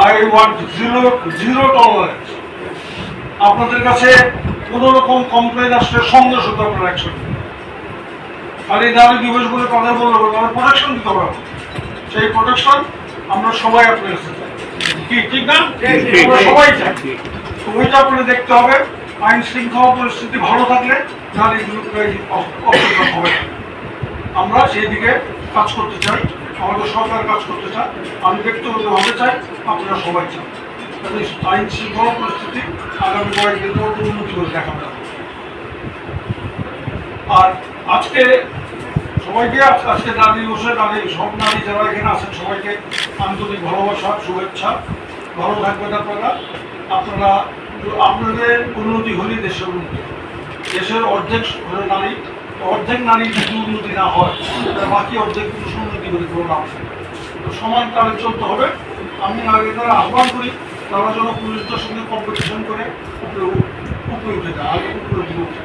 I want zero tolerance. আপনাদের কাছে কোনো রকম কমপ্লেন আসলে সঙ্গে সাথে আপনারা অ্যাকশন নেবেন। আর এই নারী দিবস বলে কথা বলবো, তারা প্রোটেকশন দিতে হবে। সেই প্রোটেকশন আমরা সবাই আপনার কাছে চাই, কি ঠিক না? আমরা সবাই চাই। ওইটা আপনাদের দেখতে হবে। আইন শৃঙ্খলা পরিস্থিতি ভালো থাকলে নারীগুলো অপরাধ হবে না। আমরা সেই দিকে কাজ করতে চাই, আমাদের সরকার কাজ করতে চায়, আমি ব্যক্তিগতভাবে চাই, আপনারা সবাই চান। আইন শৃঙ্খলা পরিস্থিতি আগামী কয়েকদিনের মধ্যে উন্নতি করে দেখানো যাবে। আর আজকে সবাইকে আজকে নারী দিবসে সব নারী যারা এখানে আছেন সবাইকে আন্তরিক ভালোবাসা, শুভেচ্ছা। ভালো থাকবেন আপনারা। আপনাদের উন্নতি হলে দেশের উন্নতি। দেশের অর্ধেক নারী, অর্ধেক নারী যদি উন্নতি না হয় বাকি অর্ধেক পুরুষ উন্নতি করে কোনো লাভ নেই। তো সমান তালে চলতে হবে। আমি নারীদের আহ্বান করি তারা যেন পুরুষদের সঙ্গে কম্পিটিশন করে উপরে উঠে যায়, আগে উপরে উঠে